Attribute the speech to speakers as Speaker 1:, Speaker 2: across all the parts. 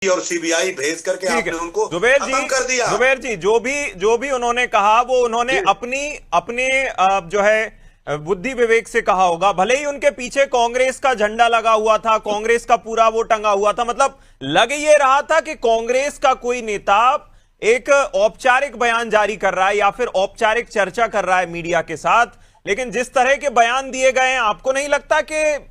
Speaker 1: और सीबीआई भेज करके
Speaker 2: ठीक है
Speaker 1: आपने उनको
Speaker 2: जुबेर
Speaker 1: खत्म कर दिया।
Speaker 2: जी जो भी उन्होंने कहा वो उन्होंने
Speaker 1: जी
Speaker 2: अपनी अपने जो है बुद्धि विवेक से कहा होगा। भले ही उनके पीछे कांग्रेस का झंडा लगा हुआ था, कांग्रेस का पूरा वो टंगा हुआ था, मतलब लग ये रहा था कि कांग्रेस का कोई नेता एक औपचारिक बयान जारी कर रहा है या फिर औपचारिक चर्चा कर रहा है मीडिया के साथ। लेकिन जिस तरह के बयान दिए गए हैं, आपको नहीं लगता कि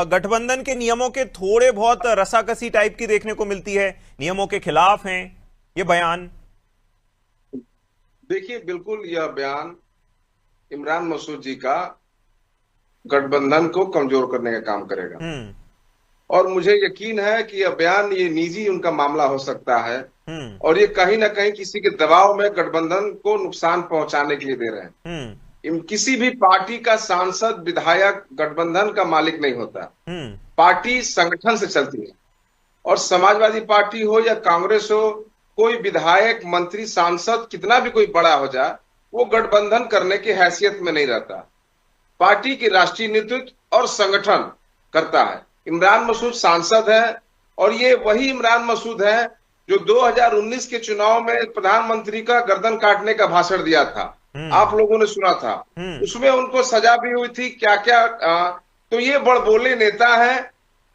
Speaker 2: गठबंधन के नियमों के थोड़े बहुत रसाकसी टाइप की देखने को मिलती है, नियमों के खिलाफ हैं ये बयान?
Speaker 3: देखिए, बिल्कुल यह बयान इमरान मसूद जी का गठबंधन को कमजोर करने का काम करेगा।
Speaker 2: हम्म।
Speaker 3: और मुझे यकीन है कि यह बयान, ये निजी उनका मामला हो सकता है
Speaker 2: हम्म।
Speaker 3: और ये कहीं ना कहीं किसी के दबाव में गठबंधन को नुकसान पहुंचाने के लिए दे रहे हैं।
Speaker 2: हम्म।
Speaker 3: किसी भी पार्टी का सांसद विधायक गठबंधन का मालिक नहीं होता।
Speaker 2: हम्म।
Speaker 3: पार्टी संगठन से चलती है और समाजवादी पार्टी हो या कांग्रेस हो, कोई विधायक मंत्री सांसद कितना भी कोई बड़ा हो जाए, वो गठबंधन करने की हैसियत में नहीं रहता। पार्टी की राष्ट्रीय नेतृत्व और संगठन करता है। इमरान मसूद सांसद है और ये वही इमरान मसूद है जो 2019 के चुनाव में प्रधानमंत्री का गर्दन काटने का भाषण दिया था। आप लोगों ने सुना था, उसमें उनको सजा भी हुई थी, क्या क्या। तो ये बड़बोले नेता है,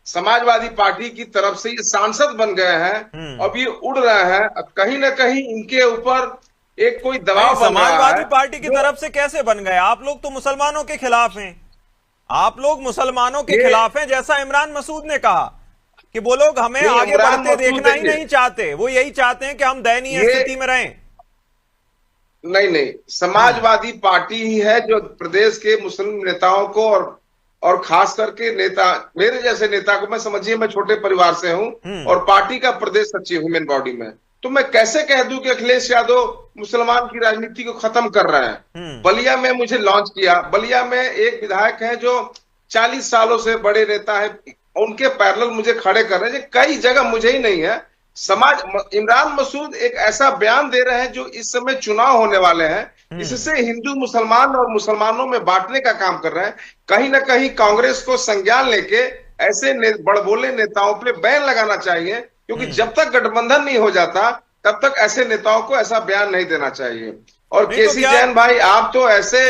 Speaker 3: समाजवादी पार्टी की तरफ से ये सांसद बन गए हैं। अब ये उड़ रहे हैं, कहीं ना कहीं इनके ऊपर एक कोई दबाव बन रहा है।
Speaker 2: समाजवादी पार्टी की तरफ से कैसे बन गए? आप लोग तो मुसलमानों के खिलाफ हैं, आप लोग मुसलमानों के खिलाफ हैं, जैसा इमरान मसूद ने कहा कि वो लोग हमें आगे बढ़ते देखना ही नहीं चाहते, वो यही चाहते हैं कि हम दयनीय स्थिति में रहें।
Speaker 3: नहीं, समाजवादी पार्टी ही है जो प्रदेश के मुस्लिम नेताओं को और खास करके नेता, मेरे जैसे नेता को, मैं समझिए मैं छोटे परिवार से हूं और पार्टी का प्रदेश सचिव हूं मेन बॉडी में, तो मैं कैसे कह दूं कि अखिलेश यादव मुसलमान की राजनीति को खत्म कर रहे हैं। बलिया में मुझे लॉन्च किया, बलिया में एक विधायक है जो 40 सालों से बड़े नेता है, उनके पैरेलल मुझे खड़े कर रहे हैं। कई जगह मुझे ही नहीं है। इमरान मसूद एक ऐसा बयान दे रहे हैं जो इस समय चुनाव होने वाले हैं, इससे हिंदू मुसलमान और मुसलमानों में बांटने का काम कर रहे हैं। कहीं ना कहीं कांग्रेस को संज्ञान लेके ऐसे बड़बोले नेताओं पे बैन लगाना चाहिए, क्योंकि जब तक गठबंधन नहीं हो जाता तब तक ऐसे नेताओं को ऐसा बयान नहीं देना चाहिए। और केसी जैन भाई, आप तो ऐसे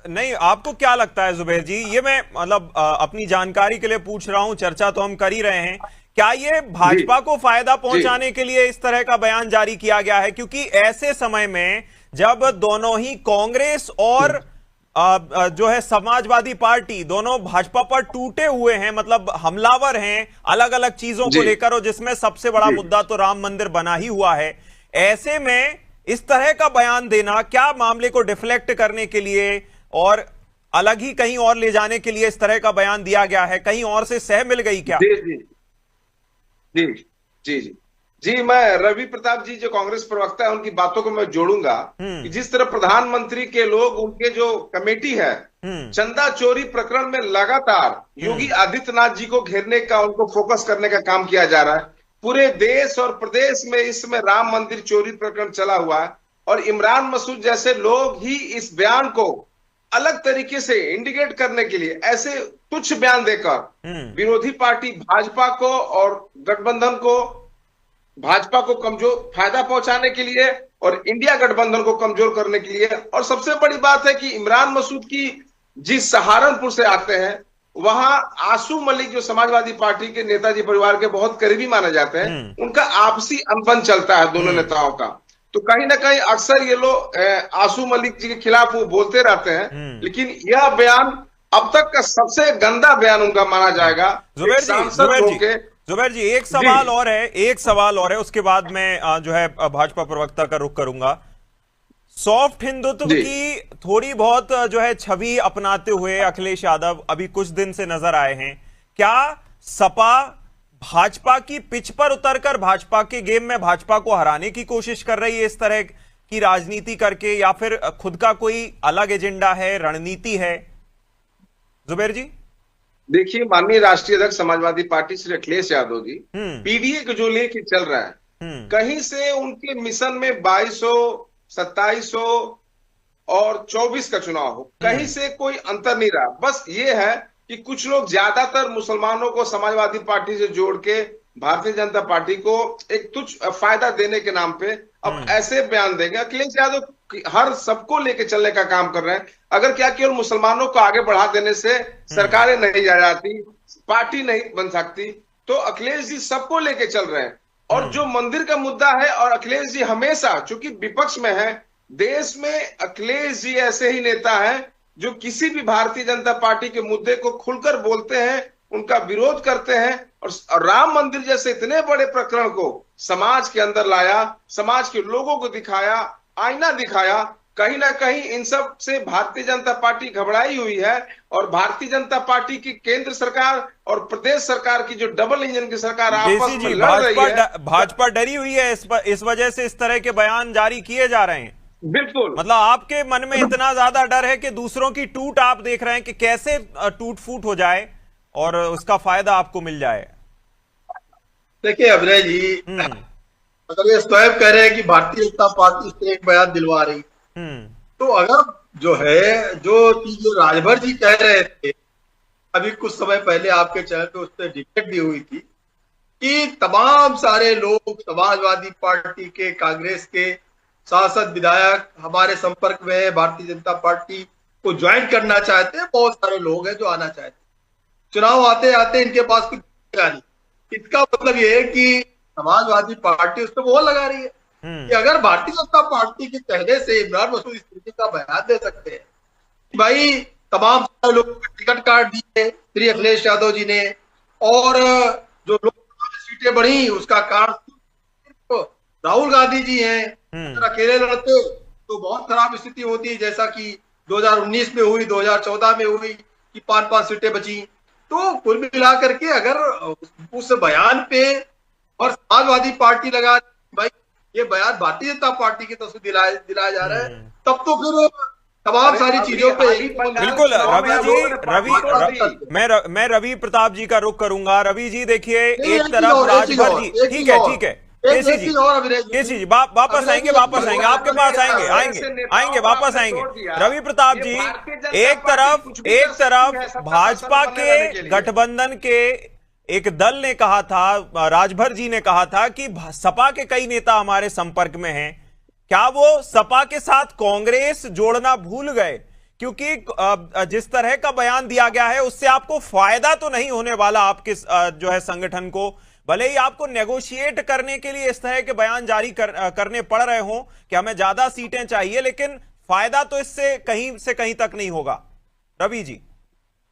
Speaker 2: नहीं, आपको क्या लगता है जुबेर जी? ये मैं मतलब अपनी जानकारी के लिए पूछ रहा हूं, चर्चा तो हम कर ही रहे हैं। क्या ये भाजपा को फायदा पहुंचाने के लिए इस तरह का बयान जारी किया गया है? क्योंकि ऐसे समय में जब दोनों ही कांग्रेस और जो है समाजवादी पार्टी दोनों भाजपा पर टूटे हुए हैं, मतलब हमलावर हैं अलग अलग चीजों को लेकर, और जिसमें सबसे बड़ा मुद्दा तो राम मंदिर बना ही हुआ है, ऐसे में इस तरह का बयान देना क्या मामले को डिफ्लेक्ट करने के लिए और अलग ही कहीं और ले जाने के लिए इस तरह का बयान दिया गया है? कहीं और से सह मिल गई क्या?
Speaker 3: जी जी जी जी मैं रवि प्रताप जी जो कांग्रेस प्रवक्ता है उनकी बातों को मैं जोड़ूंगा कि जिस तरह प्रधानमंत्री के लोग, उनके जो कमेटी है, चंदा चोरी प्रकरण में लगातार योगी आदित्यनाथ जी को घेरने का, उनको फोकस करने का काम किया जा रहा है। पूरे देश और प्रदेश में इस समय राम मंदिर चोरी प्रकरण चला हुआ है और इमरान मसूद जैसे लोग ही इस बयान को अलग तरीके से इंडिकेट करने के लिए ऐसे तुच्छ बयान देकर विरोधी पार्टी भाजपा को और गठबंधन को, भाजपा को कमजोर, फायदा पहुंचाने के लिए और इंडिया गठबंधन को कमजोर करने के लिए। और सबसे बड़ी बात है कि इमरान मसूद की जिस सहारनपुर से आते हैं, वहां आसू मलिक जो समाजवादी पार्टी के नेताजी परिवार के बहुत करीबी माने जाते हैं, उनका आपसी अनबन चलता है दोनों नेताओं का। तो कहीं ना कहीं अक्सर ये लोग आसू मलिक जी के खिलाफ वो बोलते रहते हैं, लेकिन यह बयान अब तक का सबसे गंदा बयान उनका माना जाएगा।
Speaker 2: जुबेर जी एक सवाल और है, एक सवाल और है, उसके बाद मैं जो है भाजपा प्रवक्ता का रुख करूंगा। सॉफ्ट हिंदुत्व की थोड़ी बहुत जो है छवि अपनाते हुए अखिलेश यादव अभी कुछ दिन से नजर आए हैं। क्या सपा भाजपा की पिच पर उतरकर भाजपा के गेम में भाजपा को हराने की कोशिश कर रही है इस तरह की राजनीति करके, या फिर खुद का कोई अलग एजेंडा है, रणनीति है? जुबेर जी
Speaker 3: देखिए, माननीय राष्ट्रीय अध्यक्ष समाजवादी पार्टी श्री अखिलेश यादव जी पीडीए को जो लेके चल रहा है, कहीं से उनके मिशन में 2200, 2700 और 24 का चुनाव हो, कहीं से कोई अंतर नहीं रहा। बस ये है कि कुछ लोग ज्यादातर मुसलमानों को समाजवादी पार्टी से जोड़ के भारतीय जनता पार्टी को एक तुच्छ फायदा देने के नाम पे अब ऐसे बयान देंगे। अखिलेश यादव हर सबको लेके चलने का काम कर रहे हैं। अगर क्या केवल मुसलमानों को आगे बढ़ा देने से सरकारें नहीं जा जाती, पार्टी नहीं बन सकती, तो अखिलेश जी सबको लेके चल रहे हैं। और जो मंदिर का मुद्दा है, और अखिलेश जी हमेशा चूंकि विपक्ष में है, देश में अखिलेश जी ऐसे ही नेता हैं जो किसी भी भारतीय जनता पार्टी के मुद्दे को खुलकर बोलते हैं, उनका विरोध करते हैं। और राम मंदिर जैसे इतने बड़े प्रकरण को समाज के अंदर लाया, समाज के लोगों को दिखाया, आईना दिखाया। कहीं ना कहीं इन सब से भारतीय जनता पार्टी घबराई हुई है। और भारतीय जनता पार्टी की केंद्र सरकार और प्रदेश सरकार की जो डबल इंजन की सरकार आपस में लड़ रही है,
Speaker 2: भाजपा डरी हुई है, इस वजह से इस तरह के बयान जारी किए जा रहे हैं।
Speaker 3: बिल्कुल,
Speaker 2: मतलब आपके मन में इतना ज्यादा डर है कि दूसरों की टूट आप देख रहे हैं कि कैसे टूट फूट हो जाए और उसका फायदा आपको मिल जाए।
Speaker 1: देखिए अभिनय जी, अगर ये स्वयं कह रहे हैं कि भारतीय जनता पार्टी से एक बयान दिलवा रही, तो अगर जो है जो चीज राजभर जी कह रहे थे अभी कुछ समय पहले आपके चैनल पे, उस पर डिबेट भी हुई थी कि तमाम सारे लोग समाजवादी पार्टी के, कांग्रेस के सांसद विधायक हमारे संपर्क में है, भारतीय जनता पार्टी को ज्वाइन करना चाहते हैं, बहुत सारे लोग हैं जो आना चाहते हैं। चुनाव आते आते इनके पास कुछ नहीं। इसका मतलब ये है कि समाजवादी पार्टी उस पर मोहर लगा रही है कि अगर भारतीय जनता पार्टी के कहने से इमरान मसूद स्थिति का बयान दे सकते हैं कि भाई तमाम सारे लोगों को टिकट काट दिए श्री अखिलेश यादव जी ने, और जो लोकसभा में सीटें बढ़ी उसका कारण तो राहुल गांधी जी हैं, अगर अकेले लड़ते तो बहुत खराब स्थिति होती, जैसा कि 2019 में हुई, 2014 में हुई कि 5-5 सीटें बची। तो कुल मिलाकर के अगर उस बयान पे और समाजवादी पार्टी लगा भाई ये बयान भारतीय जनता पार्टी की तरफ से दिलाया जा रहा है, तब तो फिर तमाम सारी चीजों पे
Speaker 2: बिल्कुल। मैं रवि प्रताप जी का रुख करूंगा। रवि जी देखिए, एक तरफ राजभर जी, ठीक है केसी जी वापस आएंगे आपके पास आएंगे वापस आएंगे। रवि प्रताप जी, एक तरफ भाजपा के गठबंधन के एक दल ने कहा था, राजभर जी ने कहा था कि सपा के कई नेता हमारे संपर्क में हैं। क्या वो सपा के साथ कांग्रेस जोड़ना भूल गए? क्योंकि जिस तरह का बयान दिया गया है उससे आपको फायदा तो नहीं होने वाला आपके जो है संगठन को, भले ही आपको नेगोशिएट करने के लिए इस तरह के बयान जारी करने पड़ रहे हो कि हमें ज्यादा सीटें चाहिए, लेकिन फायदा तो इससे कहीं से कहीं तक नहीं होगा। रवि जी।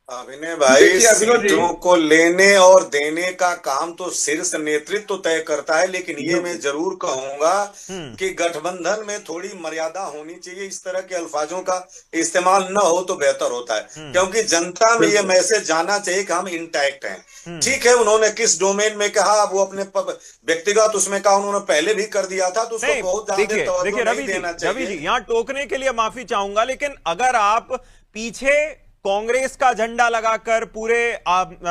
Speaker 4: अभिनय भाई, सीटों को लेने और देने का काम तो शीर्ष नेतृत्व तो तय करता है, लेकिन ये मैं जरूर कहूंगा कि गठबंधन में थोड़ी मर्यादा होनी चाहिए। इस तरह के अल्फाजों का इस्तेमाल न हो तो बेहतर होता है, क्योंकि जनता में ये मैसेज जाना चाहिए कि हम इंटैक्ट हैं। ठीक है, उन्होंने किस डोमेन में कहा, वो अपने व्यक्तिगत उसमें कहा, उन्होंने पहले भी कर दिया था, तो उसको बहुत ज्यादा तवज्जो नहीं देना चाहिए।
Speaker 2: रवि जी, यहाँ टोकने के लिए माफी चाहूंगा, लेकिन अगर आप पीछे कांग्रेस का झंडा लगाकर पूरे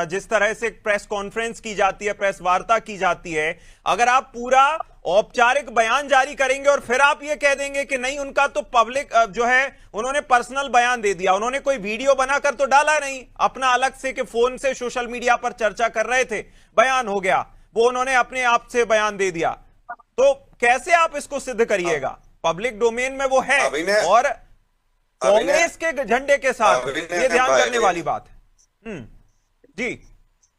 Speaker 2: जिस तरह से प्रेस कॉन्फ्रेंस की जाती है, प्रेस वार्ता की जाती है, अगर आप पूरा औपचारिक बयान जारी करेंगे और फिर आप ये कह देंगे कि नहीं उनका तो पब्लिक जो है उन्होंने पर्सनल बयान दे दिया, उन्होंने कोई वीडियो बनाकर तो डाला नहीं अपना अलग से कि फोन से सोशल मीडिया पर चर्चा कर रहे थे, बयान हो गया, वो उन्होंने अपने आप से बयान दे दिया, तो कैसे आप इसको सिद्ध करिएगा? पब्लिक डोमेन में वो है और कांग्रेस के झंडे के साथ ये ध्यान करने वाली बात है। जी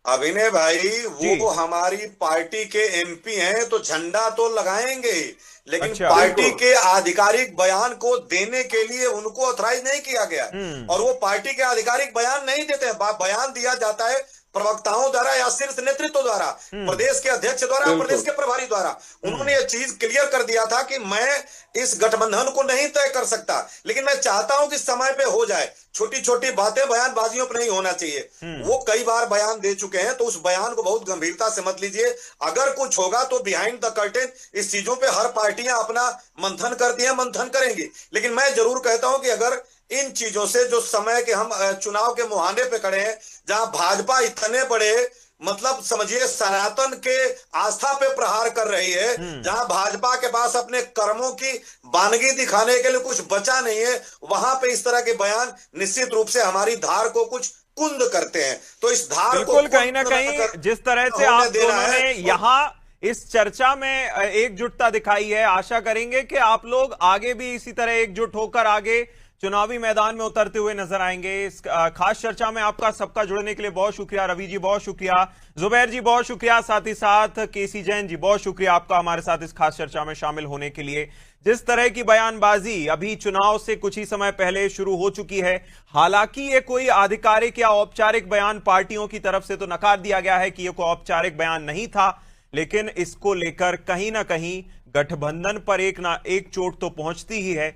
Speaker 4: अभिनय भाई, वो हमारी पार्टी के एमपी हैं तो झंडा तो लगाएंगे, लेकिन पार्टी के आधिकारिक बयान को देने के लिए उनको ऑथराइज नहीं किया गया, और वो पार्टी के आधिकारिक बयान नहीं देते हैं। बयान दिया जाता है प्रवक्ताओं द्वारा या शीर्ष नेतृत्व द्वारा, प्रदेश के अध्यक्ष द्वारा, प्रदेश के प्रभारी द्वारा। उन्होंने ये चीज क्लियर कर दिया था कि मैं इस गठबंधन को नहीं तय कर सकता, लेकिन मैं चाहता हूं कि समय पे हो जाए। छोटी छोटी बातें बयानबाजियों पर नहीं होना चाहिए। वो कई बार बयान दे चुके हैं, तो उस बयान को बहुत गंभीरता से मत लीजिए। अगर कुछ होगा तो बिहाइंड द कर्टेन इस चीजों पे हर पार्टियां अपना मंथन करती हैं, मंथन करेंगी, लेकिन मैं जरूर कहता हूं कि अगर इन चीजों से, जो समय के हम चुनाव के मुहाने पे खड़े हैं, जहां भाजपा इतने बड़े मतलब समझिए सनातन के आस्था पे प्रहार कर रही है, जहां भाजपा के पास अपने कर्मों की वानगी दिखाने के लिए कुछ बचा नहीं है, वहां पे इस तरह के बयान निश्चित रूप से हमारी धार को कुछ कुंद करते हैं। तो इस धार
Speaker 2: बिल्कुल
Speaker 4: को
Speaker 2: कहीं ना कहीं जिस तरह से आप दोनों ने यहाँ इस चर्चा में एकजुटता दिखाई है, आशा करेंगे कि आप लोग आगे भी इसी तरह एकजुट होकर आगे चुनावी मैदान में उतरते हुए नजर आएंगे। इस खास चर्चा में आपका सबका जुड़ने के लिए बहुत शुक्रिया। रवि जी बहुत शुक्रिया, जुबैर जी बहुत शुक्रिया, साथ ही साथ केसी जैन जी बहुत शुक्रिया आपका हमारे साथ इस खास चर्चा में शामिल होने के लिए। जिस तरह की बयानबाजी अभी चुनाव से कुछ ही समय पहले शुरू हो चुकी है, हालांकि ये कोई आधिकारिक या औपचारिक बयान पार्टियों की तरफ से तो नकार दिया गया है कि ये कोई औपचारिक बयान नहीं था, लेकिन इसको लेकर कहीं ना कहीं गठबंधन पर एक चोट तो पहुंचती ही है,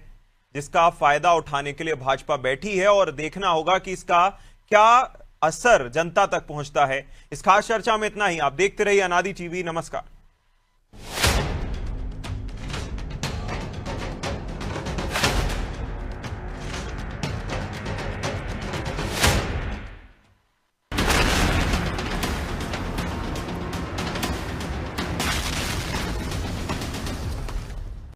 Speaker 2: जिसका फायदा उठाने के लिए भाजपा बैठी है और देखना होगा कि इसका क्या असर जनता तक पहुंचता है। इस खास चर्चा में इतना ही। आप देखते रहिए अनादि टीवी। नमस्कार।